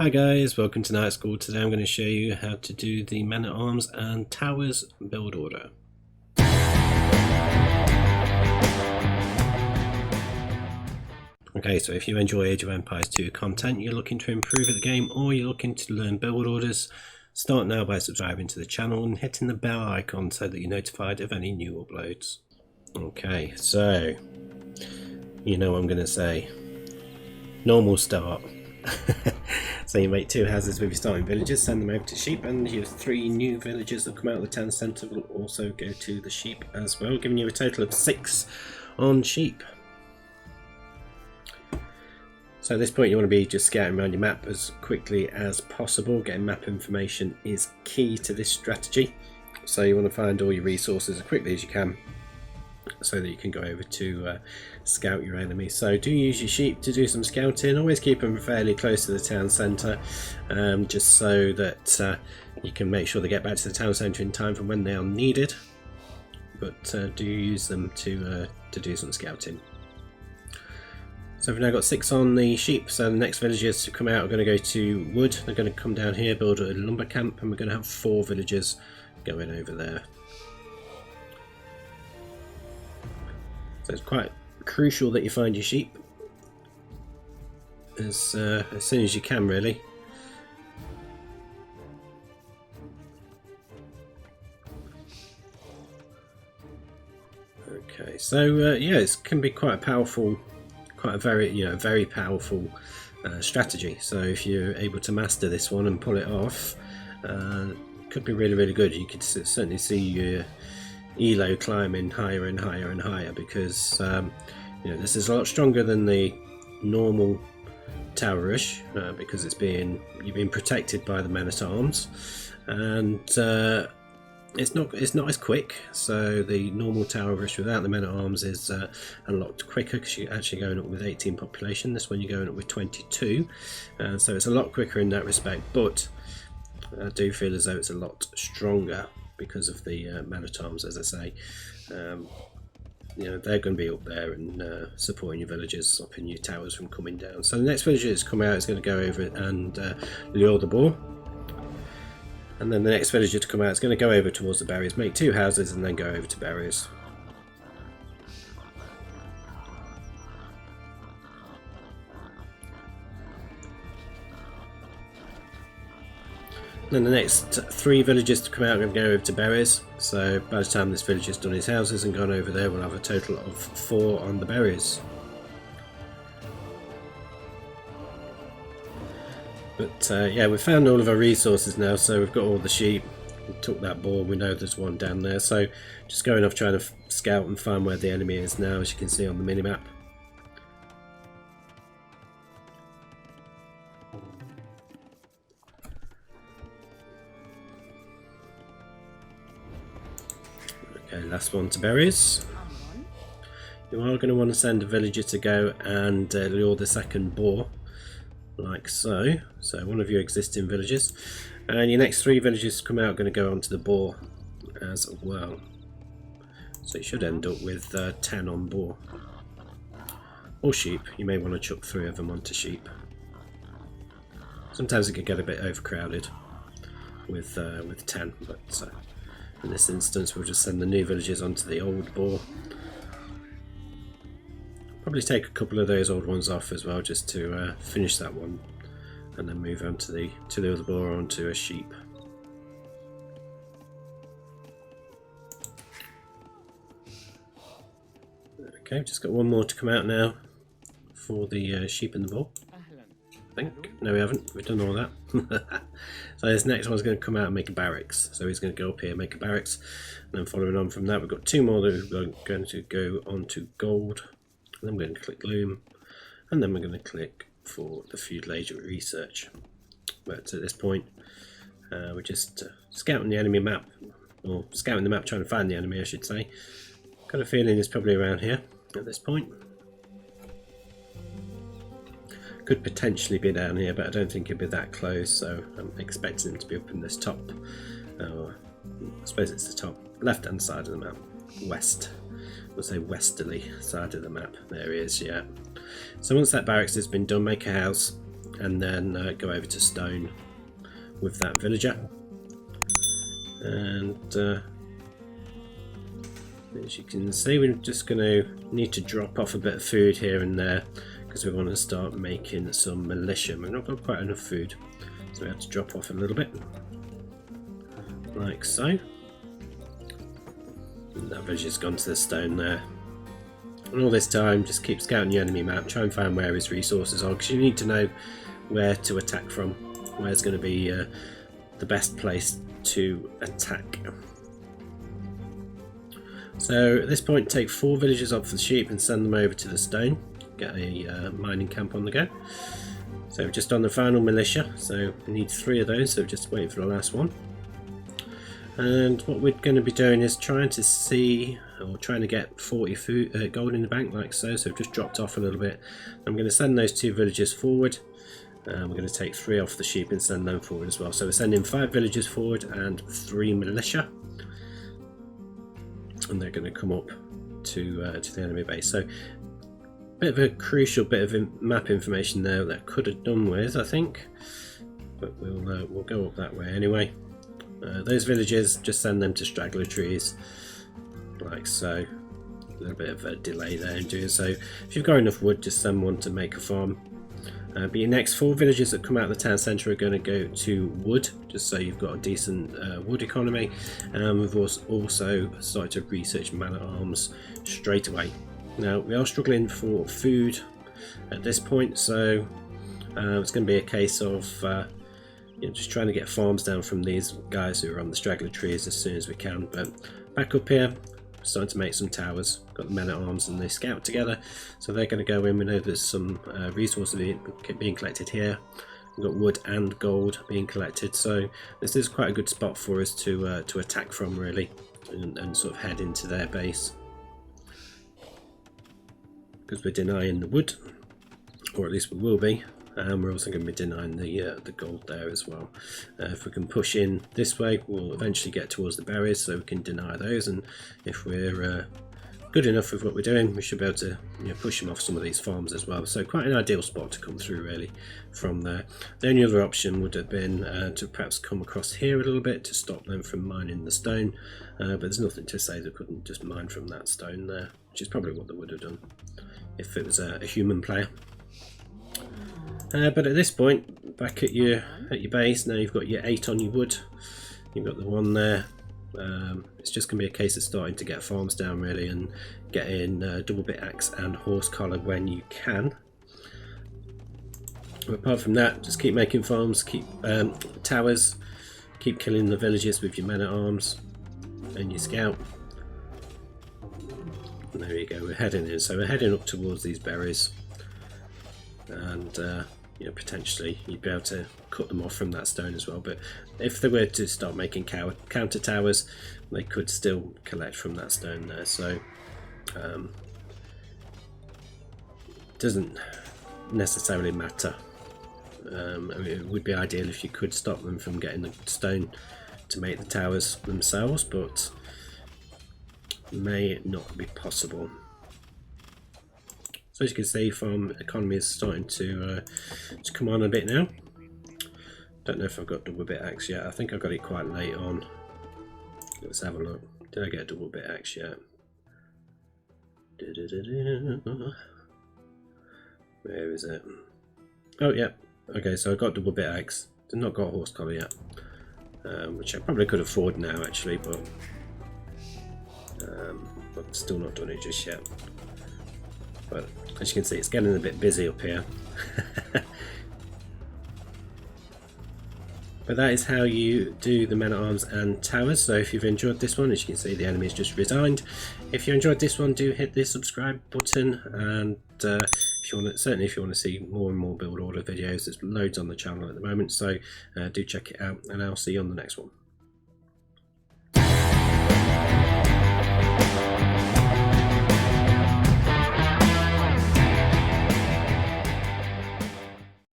Hi guys, welcome to Night School. Today I'm going to show you how to do the Man at Arms and Towers build order. Okay, so if you enjoy Age of Empires 2 content, you're looking to improve at the game, or you're looking to learn build orders, start now by subscribing to the channel and hitting the bell icon so that you're notified of any new uploads. Okay, so you know what I'm going to say. Normal start. So you make 2 houses with your starting villagers, send them over to sheep, and your 3 new villagers that come out of the town centre will also go to the sheep as well, giving you a total of 6 on sheep. So at this point you want to be just scouting around your map as quickly as possible. Getting map information is key to this strategy, so you want to find all your resources as quickly as you can so that you can go over to scout your enemy. So do use your sheep to do some scouting. Always keep them fairly close to the town centre, just so that you can make sure they get back to the town centre in time for when they are needed, but do use them to do some scouting. So we've now got 6 on the sheep, so the next villagers to come out are going to go to wood. They're going to come down here, build a lumber camp, and we're going to have 4 villagers going over there. So it's quite crucial that you find your sheep as soon as you can, really. Okay, so yeah, it can be quite a powerful, very powerful strategy. So if you're able to master this one and pull it off, it could be really good. You could certainly see your elo climbing higher and higher and higher, because this is a lot stronger than the normal tower rush, because you've been protected by the Men at Arms, and it's not as quick. So the normal tower rush without the Men at Arms is a lot quicker, because you're actually going up with 18 population. This one you're going up with 22, so it's a lot quicker in that respect, but I do feel as though it's a lot stronger because of the Man at Arms, as I say. They're going to be up there and supporting your villagers, stopping your towers from coming down. So the next villager that's come out is going to go over and lure the boar, and then the next villager to come out is going to go over towards the barriers, make 2 houses, and then go over to barriers. Then the next 3 villagers to come out are going to go over to barriers. So by the time this villager's done his houses and gone over there, we'll have a total of 4 on the barriers. But yeah, we've found all of our resources now, so we've got all the sheep, we took that boar, we know there's one down there, so just going off trying to scout and find where the enemy is now, as you can see on the minimap. Okay, last one to berries. You are going to want to send a villager to go and lure the second boar, like so. So one of your existing villagers, and your next 3 villagers to come out are going to go onto the boar as well. So you should end up with 10 on boar. Or sheep. You may want to chuck 3 of them onto sheep. Sometimes it could get a bit overcrowded with 10, but in this instance we'll just send the new villagers onto the old boar. Probably take a couple of those old ones off as well, just to finish that one, and then move on to the other boar onto a sheep. Okay, just got one more to come out now for the sheep and the boar. I think. No, we haven't. We've done all that. So this next one's going to come out and make a barracks. So he's going to go up here and make a barracks. And then following on from that, we've got 2 more that are going to go on to gold. And then we're going to click loom. And then we're going to click for the feudal age research. But at this point, we're just scouting the enemy map. Or scouting the map, trying to find the enemy, I should say. Got a feeling it's probably around here at this point. Could potentially be down here, but I don't think it'd be that close, so I'm expecting him to be up in this top, I suppose it's the top left hand side of the map, west, we'll say westerly side of the map. There he is, yeah. So once that barracks has been done, make a house, and then go over to stone with that villager. And as you can see, we're just going to need to drop off a bit of food here and there because we want to start making some militia. We've not got quite enough food, so we have to drop off a little bit, like so. And that villager's gone to the stone there. And all this time, just keep scouting your enemy map, try and find where his resources are, because you need to know where to attack from, where's going to be the best place to attack. So at this point, take 4 villagers off the sheep and send them over to the stone. Get a mining camp on the go. So we're just on the final militia, so we need 3 of those, so just waiting for the last one. And what we're going to be doing is trying to get 40 gold in the bank, like so. So we've just dropped off a little bit. I'm going to send those 2 villagers forward. We're going to take 3 off the sheep and send them forward as well. So we're sending 5 villagers forward and 3 militia. And they're going to come up to the enemy base. So a bit of a crucial bit of map information there that I could have done with, I think, but we'll go up that way anyway. Those villagers, just send them to straggler trees, like so. A little bit of a delay there in doing so. If you've got enough wood, just send one to make a farm. But your next 4 villages that come out of the town centre are going to go to wood, just so you've got a decent wood economy. And we've also started to research Man at Arms straight away. Now we are struggling for food at this point, so it's going to be a case of just trying to get farms down from these guys who are on the straggler trees as soon as we can. But back up here, starting to make some towers. Got the Men at Arms and the scout together, so they're going to go in. We know there's some resources being collected here. We've got wood and gold being collected, so this is quite a good spot for us to attack from, really, and sort of head into their base, because we're denying the wood, or at least we will be. And we're also going to be denying the gold there as well. If we can push in this way, we'll eventually get towards the berries, so we can deny those. And if we're good enough with what we're doing, we should be able to push them off some of these farms as well. So quite an ideal spot to come through, really, from there. The only other option would have been to perhaps come across here a little bit to stop them from mining the stone. But there's nothing to say they couldn't just mine from that stone there, which is probably what they would have done if it was a human player. But at this point, back at your base, now you've got your 8 on your wood. You've got the 1 there. It's just going to be a case of starting to get farms down, really, and getting double bit axe and horse collar when you can. But apart from that, just keep making farms, keep towers, keep killing the villages with your Men at Arms and your scout. And there you go, we're heading in. So we're heading up towards these berries, and potentially you'd be able to cut them off from that stone as well. But if they were to start making counter towers, they could still collect from that stone there. So doesn't necessarily matter. I mean, it would be ideal if you could stop them from getting the stone to make the towers themselves, but may not be possible. So as you can see, farm economy is starting to come on a bit now. Don't know if I've got double bit axe yet. I think I got it quite late on. Let's have a look. Did I get a double bit axe yet? Where is it? Oh yeah. Okay, so I got double bit axe. I've not got horse collar yet, which I probably could afford now actually, but still not done it just yet. But as you can see, it's getting a bit busy up here. But that is how you do the Men at Arms and towers. So if you've enjoyed this one, as you can see, the enemy has just resigned. If you enjoyed this one, do hit the subscribe button, and if you want to see more and more build order videos, there's loads on the channel at the moment. So do check it out, and I'll see you on the next one.